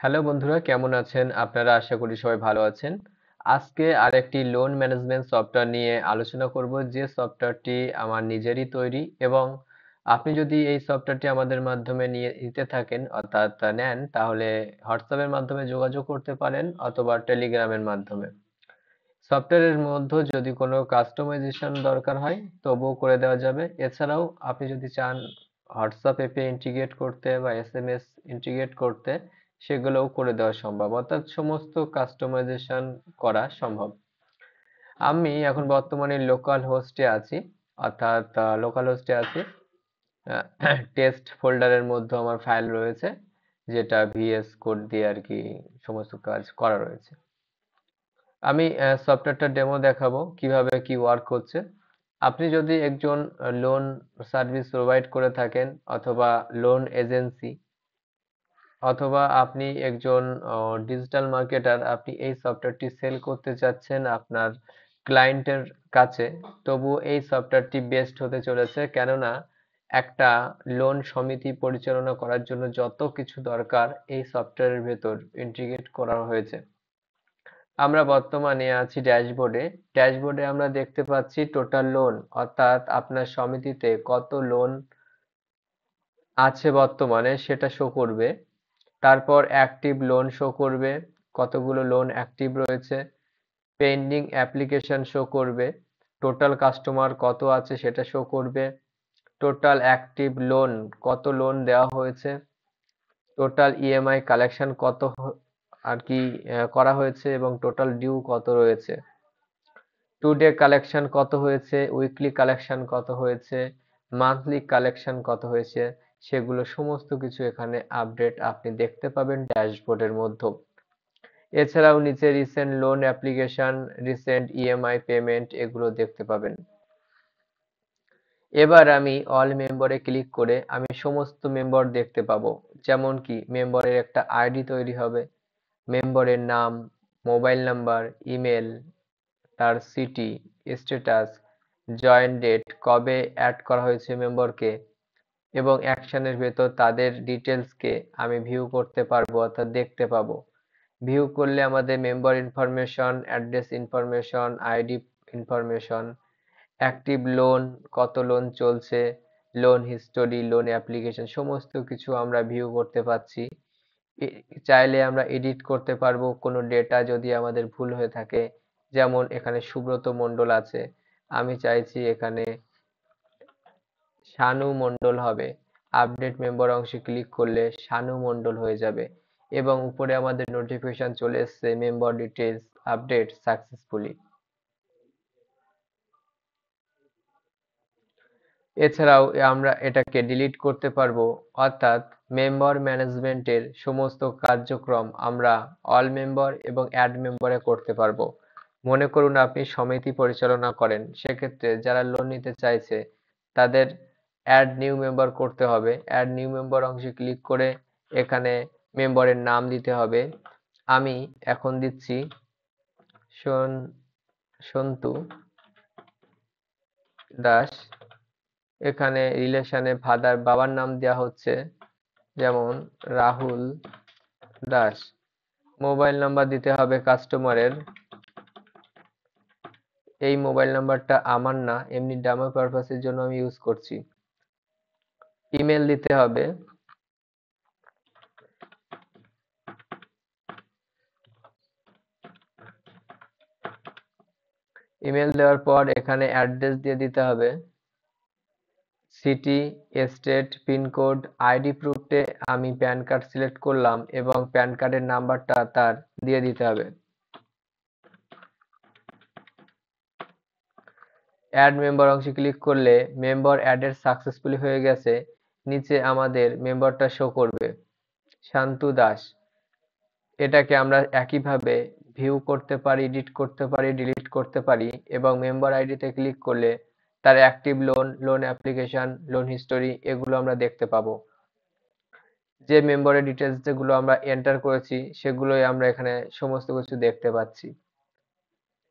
Hello বন্ধুরা, কেমন আছেন আপনারা? আশা করি সবাই ভালো আছেন। আজকে আরেকটি লোন ম্যানেজমেন্ট সফটওয়্যার নিয়ে আলোচনা করব, যে সফটওয়্যারটি আমার নিজেরই তৈরি। এবং আপনি যদি এই সফটওয়্যারটি আমাদের মাধ্যমে নিতে থাকেন, অর্থাৎ নেন, তাহলে হোয়াটসঅ্যাপের মাধ্যমে যোগাযোগ করতে পারেন অথবা টেলিগ্রামের মাধ্যমে। সফটওয়্যারের মধ্যে যদি কোনো কাস্টমাইজেশন দরকার হয় তবুও করে দেওয়া যাবে। এছাড়াও আপনি যদি চান হোয়াটসঅ্যাপ অ্যাপে ইন্টিগ্রেট করতে বা এসএমএস ইন্টিগ্রেট করতে, সেগুলোও করে দেওয়া সম্ভব, অর্থাৎ সমস্ত কাস্টমাইজেশন করা সম্ভব। আমি এখন বর্তমানে লোকাল হোস্টে আছি, অর্থাৎ লোকাল হোস্টে আছি। টেস্ট ফোল্ডারের মধ্যে আমার ফাইল রয়েছে, যেটা ভিএস কোড দিয়ে আর কি সমস্ত কাজ করা রয়েছে। আমি সফটওয়্যারটা ডেমো দেখাবো কিভাবে কি ওয়ার্ক হচ্ছে। আপনি যদি একজন লোন সার্ভিস প্রোভাইড করে থাকেন, অথবা লোন এজেন্সি, অথবা আপনি একজন ডিজিটাল মার্কেটার, আপনি এই সফটওয়্যারটি সেল করতে চাচ্ছেন আপনার ক্লায়েন্টের কাছে, তবু এই সফটওয়্যারটি বেস্ট হতে চলেছে। কেননা একটা লোন সমিতি পরিচালনা করার জন্য যত কিছু দরকার এই সফটওয়্যারের ভেতর ইন্টিগ্রেট করা হয়েছে। আমরা বর্তমানে আছি ড্যাশবোর্ডে। ড্যাশবোর্ডে আমরা দেখতে পাচ্ছি টোটাল লোন, অর্থাৎ আপনার সমিতিতে কত লোন আছে বর্তমানে সেটা শো করবে। তারপর অ্যাক্টিভ লোন শো করবে, কতগুলো লোন অ্যাক্টিভ রয়েছে। পেন্ডিং অ্যাপ্লিকেশন শো করবে, টোটাল কাস্টমার কত আছে সেটা শো করবে। টোটাল অ্যাক্টিভ লোন, কত লোন দেওয়া হয়েছে। টোটাল ইএমআই কালেকশন কত আর কি করা হয়েছে, এবং টোটাল ডিউ কত রয়েছে। টুডে কালেকশন কত হয়েছে, উইকলি কালেকশন কত হয়েছে, মান্থলি কালেকশন কত হয়েছে, সেগুলো সমস্ত কিছু এখানে আপডেট আপনি দেখতে পাবেন ড্যাশবোর্ডের মধ্যে। এছাড়াও নিচে recent loan application, recent EMI payment, এগুলো দেখতে পাবেন। এবার আমি অল মেম্বারে ক্লিক করে আমি সমস্ত মেম্বার দেখতে পাবো। যেমন কি মেম্বারের একটা আইডি তৈরি হবে, মেম্বারের নাম, মোবাইল নাম্বার, ইমেল, তার সিটি, স্ট্যাটাস, জয়েন ডেট, কবে অ্যাড করা হয়েছে মেম্বারকে, এবং অ্যাকশনের ভেতর তাদের ডিটেলসকে আমি ভিউ করতে পারবো, অর্থাৎ দেখতে পাবো। ভিউ করলে আমাদের member information, address information, ID information, active loan, কত লোন চলছে, লোন হিস্টোরি, লোন অ্যাপ্লিকেশন, সমস্ত কিছু আমরা ভিউ করতে পাচ্ছি। চাইলে আমরা এডিট করতে পারবো কোনো ডেটা যদি আমাদের ভুল হয়ে থাকে। যেমন এখানে সুব্রত মণ্ডল আছে, আমি চাইছি এখানে শানু মণ্ডল হবে। আপডেট মেম্বার অংশে ক্লিক করলে শানু মণ্ডল হয়ে যাবে, এবং উপরে আমাদের নোটিফিকেশন চলে এসছে মেম্বার ডিটেলস আপডেট সাকসেসফুলি। এছাড়াও আমরা এটাকে ডিলিট করতে পারবো, অর্থাৎ মেম্বার ম্যানেজমেন্টের সমস্ত কার্যক্রম আমরা অল মেম্বার এবং অ্যাড মেম্বারে করতে পারবো। মনে করুন আপনি সমিতি পরিচালনা করেন, সেক্ষেত্রে যারা লোন নিতে চাইছে তাদের অ্যাড নিউ মেম্বার করতে হবে। অ্যাড নিউ মেম্বার অংশে ক্লিক করে এখানে মেম্বারের নাম দিতে হবে। আমি এখন দিচ্ছি সন্তু দাস। এখানে রিলেশনে ফাদার, বাবার নাম দেওয়া হচ্ছে যেমন রাহুল দাস। মোবাইল নাম্বার দিতে হবে কাস্টমারের, এই মোবাইল নাম্বারটা আমার না, এমনি ডেমো পারপাসের জন্য আমি ইউজ করছি। ইমেল দিতে হবে, ইমেল দেওয়ার পর এখানে অ্যাড্রেস দিয়ে দিতে হবে, সিটি, স্টেট, পিনকোড। আইডি প্রুফে আমি প্যান কার্ড সিলেক্ট করলাম এবং প্যান কার্ডের নাম্বারটা তার দিয়ে দিতে হবে। অ্যাড মেম্বার অংশে ক্লিক করলে মেম্বার অ্যাডেড সাকসেসফুলি হয়ে গেছে। নিচে আমাদের মেম্বারটা শো করবে, শান্তু দাস। এটাকে আমরা একইভাবে ভিউ করতে পারি, এডিট করতে পারি, ডিলিট করতে পারি, এবং মেম্বার আইডিতে ক্লিক করলে তার active loan, loan application, loan history, এগুলো আমরা দেখতে পাবো। যে মেম্বারের ডিটেলস যেগুলো আমরা এন্টার করেছি সেগুলোই আমরা এখানে সমস্ত কিছু দেখতে পাচ্ছি।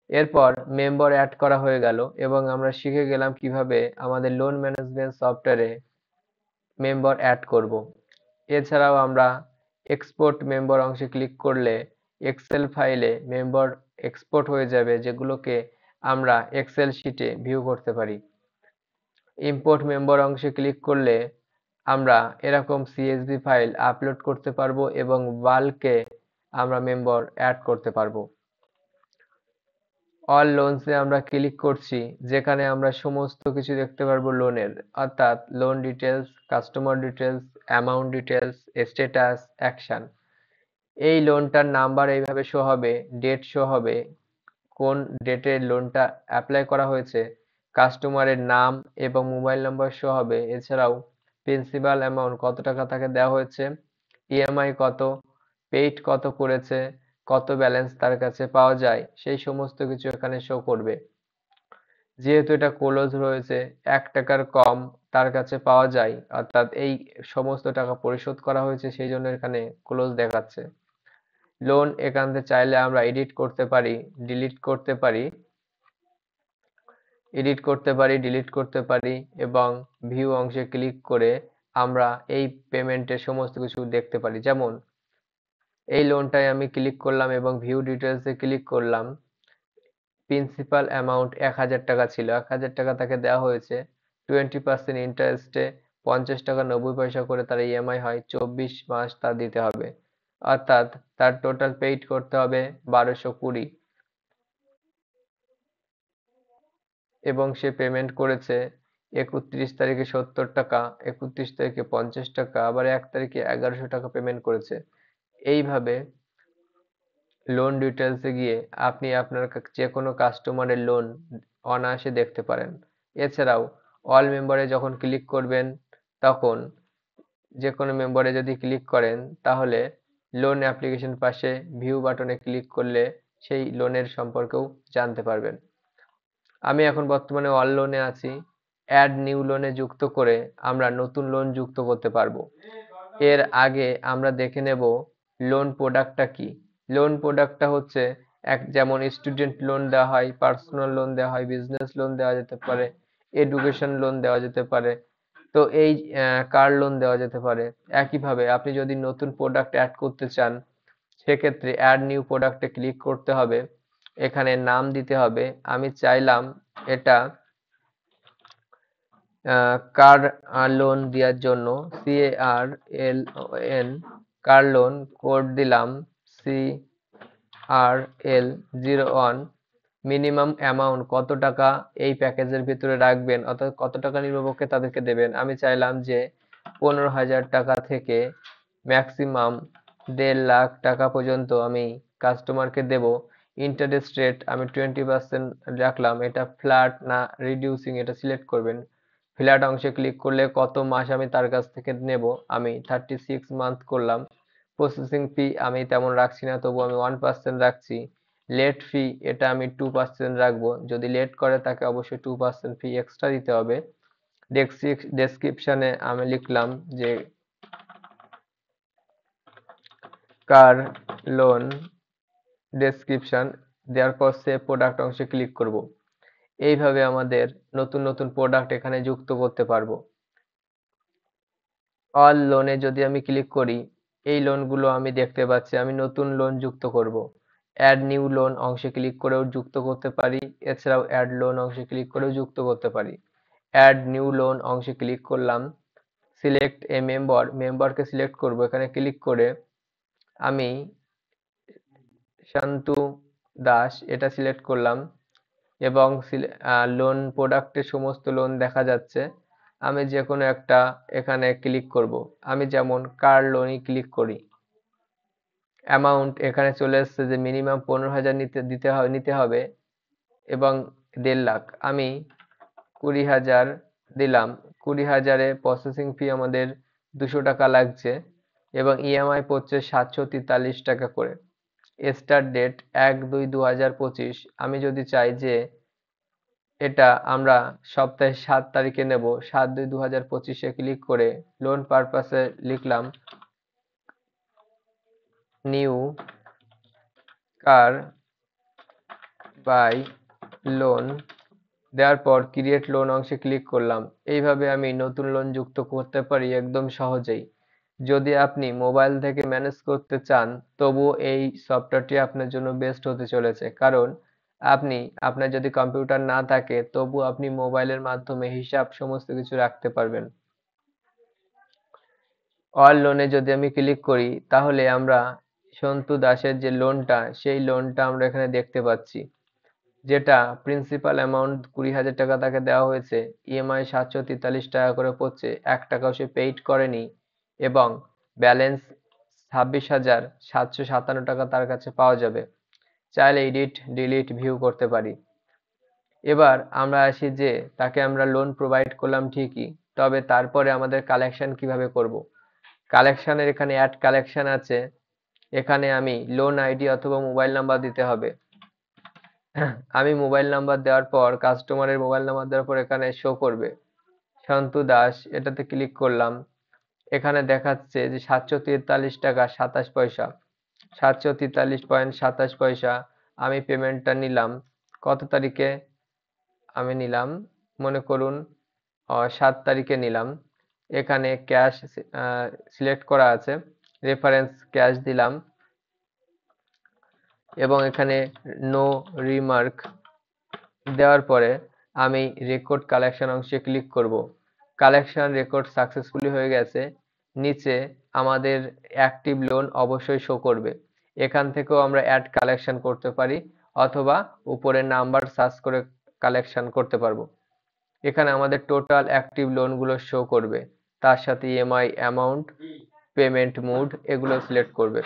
এরপর মেম্বার অ্যাড করা হয়ে গেল, এবং আমরা শিখে গেলাম কিভাবে আমাদের লোন ম্যানেজমেন্ট সফটওয়্যারে মেম্বার অ্যাড করব। এছাড়াও আমরা এক্সপোর্ট মেম্বার অংশে ক্লিক করলে এক্সেল ফাইলে মেম্বার এক্সপোর্ট হয়ে যাবে, যেগুলোকে আমরা এক্সেল শিটে ভিউ করতে পারি। ইম্পোর্ট মেম্বার অংশে ক্লিক করলে আমরা এরকম সিএসভি ফাইল আপলোড করতে পারবো এবং বাল্কে আমরা মেম্বার অ্যাড করতে পারবো। অল লোনসে আমরা ক্লিক করছি, যেখানে আমরা সমস্ত কিছু দেখতে পারবো লোনের, অর্থাৎ loan details, customer details, amount details, status, action. এই লোনটার নাম্বার এইভাবে শো হবে, ডেট শো হবে, কোন ডেটে লোনটা অ্যাপ্লাই করা হয়েছে, কাস্টমারের নাম এবং মোবাইল নাম্বার শো হবে। এছাড়াও প্রিন্সিপাল অ্যামাউন্ট কত টাকা তাকে দেওয়া হয়েছে, ইএমআই কত, পেইড কত করেছে, কত ব্যালেন্স তার কাছে পাওয়া যায়, সেই সমস্ত কিছু এখানে শো করবে। যেহেতু এটা ক্লোজ রয়েছে, 1 টাকার কম তার কাছে পাওয়া যায়, অর্থাৎ এই সমস্ত টাকা পরিশোধ করা হয়েছে, সেই জন্য এখানে ক্লোজ দেখাচ্ছে। লোন এখান থেকে চাইলে আমরা এডিট করতে পারি, ডিলিট করতে পারি, ডিলিট করতে পারি এবং ভিউ অংশে ক্লিক করে আমরা এই পেমেন্টের সমস্ত কিছু দেখতে পারি। যেমন এই লোনটায় আমি ক্লিক করলাম এবং ভিউ ডিটেলসে ক্লিক করলাম। প্রিন্সিপাল অ্যামাউন্ট 1000 টাকা ছিল, 1000 টাকা তাকে দেওয়া হয়েছে। 20% ইন্টারেস্টে 50 টাকা 90 পয়সা করে তার ইএমআই হয়, 24 মাস তা দিতে হবে, অর্থাৎ তার টোটাল পেইড করতে হবে 1220 এবং সে পেমেন্ট করেছে 31 তারিখে 70 টাকা, 31 তারিখে 50 টাকা, আবার 1 তারিখে 1100 টাকা পেমেন্ট করেছে। এইভাবে লোন ডিটেলসে গিয়ে আপনি আপনার যে কোনো কাস্টমারের লোন অনায়াসে দেখতে পারেন। এছাড়াও অল মেম্বারে যখন ক্লিক করবেন, তখন যে কোনো মেম্বারে যদি ক্লিক করেন, তাহলে লোন অ্যাপ্লিকেশন পাশে ভিউ বাটনে ক্লিক করলে সেই লোনের সম্পর্কেও জানতে পারবেন। আমি এখন বর্তমানে অল লোনে আছি। অ্যাড নিউ লোনে যুক্ত করে আমরা নতুন লোন যুক্ত করতে পারবো। এর আগে আমরা দেখে নেব লোন প্রোডাক্টটা কি। লোন প্রোডাক্টটা হচ্ছে যেমন স্টুডেন্ট লোন দেওয়া হয়, পার্সোনাল লোন দেওয়া হয়, বিজনেস লোন দেওয়া যেতে পারে, এডুকেশন লোন দেওয়া যেতে পারে, তো এই কার লোন দেওয়া যেতে পারে। একইভাবে আপনি যদি নতুন প্রোডাক্ট অ্যাড করতে চান, সেক্ষেত্রে অ্যাড নিউ প্রোডাক্টে ক্লিক করতে হবে, এখানে নাম দিতে হবে। আমি চাইলাম এটা কার লোন দেওয়ার জন্য, CARLON কার লোন, কোড দিলাম CRL01। মিনিমাম অ্যামাউন্ট কত টাকা এই প্যাকেজের ভিতরে রাখবেন, অর্থাৎ কত টাকা নিম্নপক্ষে তাদেরকে দেবেন। আমি চাইলাম যে 15,000 টাকা থেকে ম্যাক্সিমাম 1.5 লাখ টাকা পর্যন্ত আমি কাস্টমারকে দেব। ইন্টারেস্ট রেট আমি 20% রাখলাম। এটা ফ্ল্যাট না রিডিউসিং, এটা সিলেক্ট করবেন। ফ্ল্যাট অংশে ক্লিক করলে কত মাস আমি তার কাছ থেকে নেব, আমি 36 মান্থ করলাম। প্রসেসিং ফি আমি তেমন রাখছি না, তবু আমি 1% রাখছি। লেট ফি এটা আমি 2% রাখবো, যদি লেট করে তাকে অবশ্যই 2% ফি এক্সট্রা দিতে হবে। ডেসক্রিপশনে আমি লিখলাম যে কার লোন ডেসক্রিপশন, দেওয়ার পর সেভ প্রোডাক্ট অংশে ক্লিক করব। এইভাবে আমাদের নতুন নতুন প্রোডাক্ট এখানে যুক্ত করতে পারবো। অল লোনে যদি আমি ক্লিক করি, এই লোনগুলো আমি দেখতে পাচ্ছি। আমি নতুন লোন যুক্ত করব। অ্যাড নিউ লোন অংশে ক্লিক করেও যুক্ত করতে পারি, এছাড়াও অ্যাড লোন অংশে ক্লিক করেও যুক্ত করতে পারি। অ্যাড নিউ লোন অংশে ক্লিক করলাম, সিলেক্ট এ মেম্বারকে সিলেক্ট করব। এখানে ক্লিক করে আমি শান্তু দাস এটা সিলেক্ট করলাম এবং লোন প্রোডাক্টের সমস্ত লোন দেখা যাচ্ছে। আমি যে কোনো একটা এখানে ক্লিক করব। আমি যেমন কার লোনই ক্লিক করি। অ্যামাউন্ট এখানে চলে এসছে যে মিনিমাম 15,000 নিতে হবে এবং 1.5 লাখ। আমি 20,000 দিলাম। 20,000-এ প্রসেসিং ফি আমাদের 200 টাকা লাগছে এবং ইএমআই পড়ছে 743 টাকা করে। Start date 1/2/2025। আমি যদি চাই যে এটা আমরা সপ্তাহে 7 তারিখে নেব, 7/2/2025-এ ক্লিক করে লোন পারপাসে লিখলাম নিউ কার বাই লোন, দেওয়ার পর ক্রিয়েট লোন অংশে ক্লিক করলাম। এইভাবে আমি নতুন লোন যুক্ত করতে পারি একদম সহজেই। যদি আপনি মোবাইল থেকে ম্যানেজ করতে চান তবুও এই সফটওয়্যারটি আপনার জন্য বেস্ট হতে চলেছে, কারণ আপনি আপনার যদি কম্পিউটার না থাকে তবু আপনি মোবাইলের মাধ্যমে হিসাব সমস্ত কিছু রাখতে পারবেন। অল লোনে যদি আমি ক্লিক করি তাহলে আমরা সন্তু দাসের যে লোনটা সেই লোনটা আমরা এখানে দেখতে পাচ্ছি, যেটা প্রিন্সিপাল অ্যামাউন্ট 20,000 টাকা তাকে দেওয়া হয়েছে, ইএমআই 743 টাকা করে পড়ছে, 1 টাকাও সে পেইড করেনি এবং ব্যালেন্স 26,757 টাকা তার কাছে পাওয়া যাবে। চাইলে এডিট ডিলিট ভিউ করতে পারি। এবার আমরা আসি যে তাকে আমরা লোন প্রোভাইড করলাম ঠিকই, তবে তারপরে আমাদের কালেকশন কিভাবে করব। কালেকশনের এখানে অ্যাড কালেকশন আছে, এখানে আমি লোন আইডি অথবা মোবাইল নাম্বার দিতে হবে। আমি মোবাইল নাম্বার দেওয়ার পর কাস্টমারের মোবাইল নাম্বার দেওয়ার পর এখানে শো করবে সন্তু দাস, এটাতে ক্লিক করলাম। এখানে দেখাচ্ছে যে 743 টাকা 27 পয়সা, 743.27 আমি পেমেন্টটা নিলাম কত তারিখে, আমি নিলাম মনে করুন 7 তারিখে নিলাম। এখানে ক্যাশ সিলেক্ট করা আছে, রেফারেন্স ক্যাশ দিলাম এবং এখানে নো রিমার্ক দেওয়ার পরে আমি রেকর্ড কালেকশন অংশে ক্লিক করব। কালেকশন রেকর্ড সাকসেসফুলি হয়ে গেছে। নিচে আমাদের অ্যাক্টিভ লোন অবশ্যই শো করবে। এখান থেকেও আমরা অ্যাড কালেকশন করতে পারি অথবা উপরে নাম্বার সার্চ করে কালেকশন করতে পারবো। এখানে আমাদের টোটাল অ্যাক্টিভ লোনগুলো শো করবে, তার সাথে ইএমআই অ্যামাউন্ট, পেমেন্ট মোড এগুলো সিলেক্ট করবে,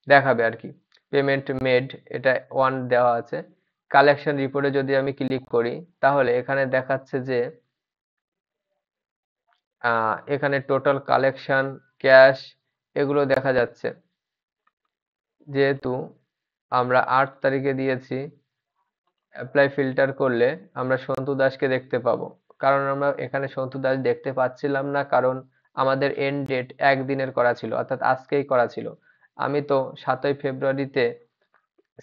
দেখাবে আর কি। পেমেন্ট মেড এটা 1 দেওয়া আছে। কালেকশন রিপোর্টে যদি আমি ক্লিক করি তাহলে এখানে দেখাচ্ছে যে এখানে টোটাল কালেকশন, ক্যাশ এগুলো দেখা যাচ্ছে। যেহেতু আমরা 8 তারিখে দিয়েছি, অ্যাপ্লাই ফিল্টার করলে আমরা সন্তু দাসকে দেখতে পাবো, কারণ আমরা এখানে সন্তু দাস দেখতে পাচ্ছিলাম না, কারণ আমাদের এন্ড ডেট একদিনের করা ছিল, অর্থাৎ আজকেই করা ছিল। আমি তো 7ই ফেব্রুয়ারিতে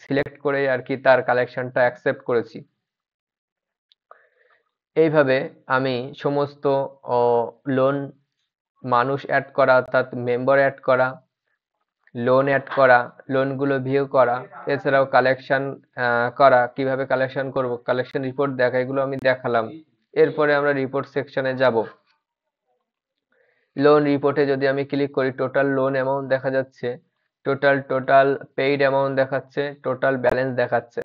সিলেক্ট করে আর কি তার কালেকশনটা অ্যাকসেপ্ট করেছি। এইভাবে আমি সমস্ত লোন মানুষ অ্যাড করা, অর্থাৎ মেম্বার অ্যাড করা, লোন অ্যাড করা, লোনগুলো ভিউ করা, এছাড়াও কালেকশন করা, কিভাবে কালেকশন করব, কালেকশন রিপোর্ট দেখা, এগুলো আমি দেখালাম। এরপরে আমরা রিপোর্ট সেকশনে যাব। লোন রিপোর্টে যদি আমি ক্লিক করি টোটাল লোন অ্যামাউন্ট দেখা যাচ্ছে, টোটাল পেইড অ্যামাউন্ট দেখাচ্ছে, টোটাল ব্যালেন্স দেখাচ্ছে।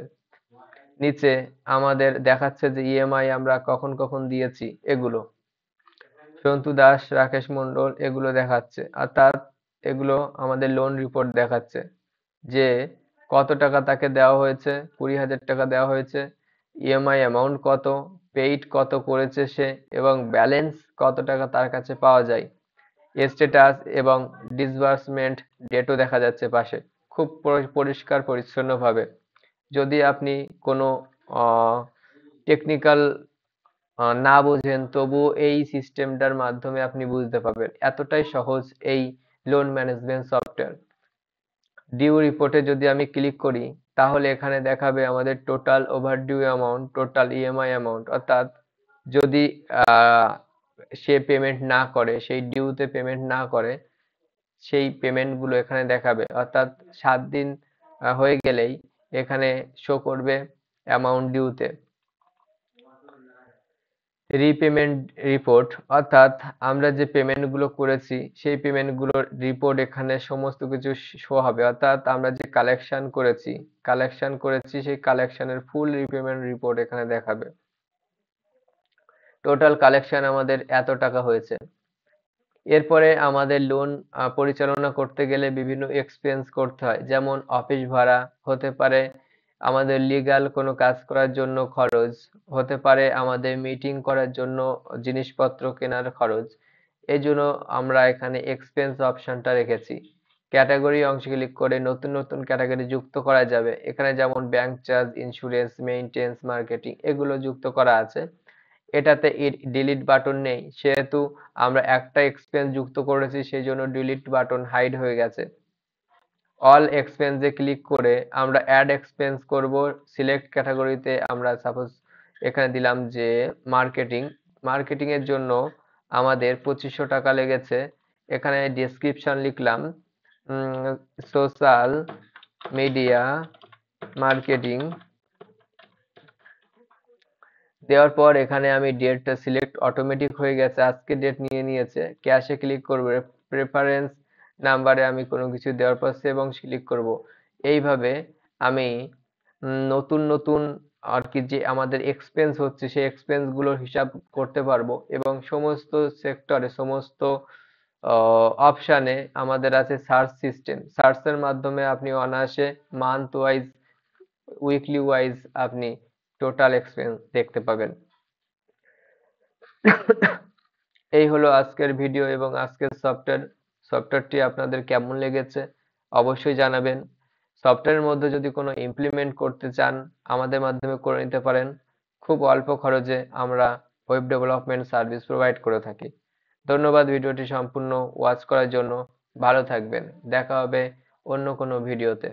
নিচে আমাদের দেখাচ্ছে যে ইএমআই আমরা কখন কখন দিয়েছি, এগুলো সন্তু দাস, রাকেশ মন্ডল এগুলো দেখাচ্ছে, অর্থাৎ এগুলো আমাদের লোন রিপোর্ট দেখাচ্ছে যে কত টাকা তাকে দেওয়া হয়েছে, 20,000 টাকা দেওয়া হয়েছে, ইএমআই অ্যামাউন্ট কত, পেইড কত করেছে সে, এবং ব্যালেন্স কত টাকা তার কাছে পাওয়া যায়। স্ট্যাটাস এবং ডিসবার্সমেন্ট ডেটও দেখা যাচ্ছে পাশে, খুব পরিষ্কার পরিচ্ছন্নভাবে। যদি আপনি কোনো টেকনিক্যাল না বুঝেন তবুও এই সিস্টেমটার মাধ্যমে আপনি বুঝতে পারবেন, এতটাই সহজ এই লোন ম্যানেজমেন্ট সফটওয়্যার। ডিউ রিপোর্টে যদি আমি ক্লিক করি তাহলে এখানে দেখাবে আমাদের total overdue amount, total EMI amount, অর্থাৎ যদি সে পেমেন্ট না করে, সেই ডিউতে পেমেন্ট না করে, সেই পেমেন্টগুলো এখানে দেখাবে, অর্থাৎ 7 দিন হয়ে গেলেই এখানে শো করবে অ্যামাউন্ট ডিউতে। রিপেমেন্ট রিপোর্ট, অর্থাৎ আমরা যে পেমেন্টগুলো করেছি সেই পেমেন্টগুলোর রিপোর্ট এখানে সমস্ত কিছু শো হবে, অর্থাৎ আমরা যে কালেকশন করেছি সেই কালেকশনের ফুল রিপেমেন্ট রিপোর্ট এখানে দেখাবে। টোটাল কালেকশন আমাদের এত টাকা হয়েছে। এরপরে আমাদের লোন পরিচালনা করতে গেলে বিভিন্ন এক্সপেন্স করতে হয়, যেমন অফিস ভাড়া হতে পারে, আমাদের লিগ্যাল কোনো কাজ করার জন্য খরচ হতে পারে, আমাদের মিটিং করার জন্য জিনিসপত্র কেনার খরচ। এই জন্য আমরা এখানে এক্সপেন্স অপশনটা রেখেছি। ক্যাটাগরি অংশে ক্লিক করে নতুন নতুন ক্যাটাগরি যুক্ত করা যাবে, এখানে যেমন bank charge, insurance, maintenance, marketing এগুলো যুক্ত করা আছে। এটাতে ডিলিট বাটন নেই, সেহেতু আমরা একটা এক্সপেন্স যুক্ত করেছি সেই জন্য ডিলিট বাটন হাইড হয়ে গেছে। অল এক্সপেন্সে ক্লিক করে আমরা অ্যাড এক্সপেন্স করব। সিলেক্ট ক্যাটাগরিতে আমরা সাপোজ এখানে দিলাম যে মার্কেটিং, মার্কেটিং এর জন্য আমাদের 2500 টাকা লেগেছে, এখানে ডেসক্রিপশন লিখলাম সোশ্যাল মিডিয়া মার্কেটিং। দেওয়ার পর এখানে আমি ডেটটা সিলেক্ট অটোমেটিক হয়ে গেছে, আজকে ডেট নিয়ে নিয়েছে। ক্যাশে ক্লিক করব, প্রেফারেন্স নাম্বারে আমি কোনো কিছু দেওয়ার পর সেভ এবং ক্লিক করব। এইভাবে আমি নতুন নতুন আর কি যে আমাদের এক্সপেন্স হচ্ছে সেই এক্সপেন্স গুলোর হিসাব করতে পারবো এবং সমস্ত সেক্টরে সমস্ত অপশানে আমাদের আছে সার্চ সিস্টেম। সার্চের মাধ্যমে আপনি অনায়াসে মান্থ ওয়াইজ, উইকলি ওয়াইজ আপনি টোটাল এক্সপেন্স দেখতে পাবেন। এই হলো আজকের ভিডিও এবং আজকের সফটওয়্যারটি আপনাদের কেমন লেগেছে অবশ্যই জানাবেন। সফটওয়্যারের মধ্যে যদি কোনো ইমপ্লিমেন্ট করতে চান আমাদের মাধ্যমে করে নিতে পারেন। খুব অল্প খরচে আমরা ওয়েব ডেভেলপমেন্ট সার্ভিস প্রোভাইড করে থাকি। ধন্যবাদ ভিডিওটি সম্পূর্ণ ওয়াচ করার জন্য। ভালো থাকবেন, দেখা হবে অন্য কোনো ভিডিওতে।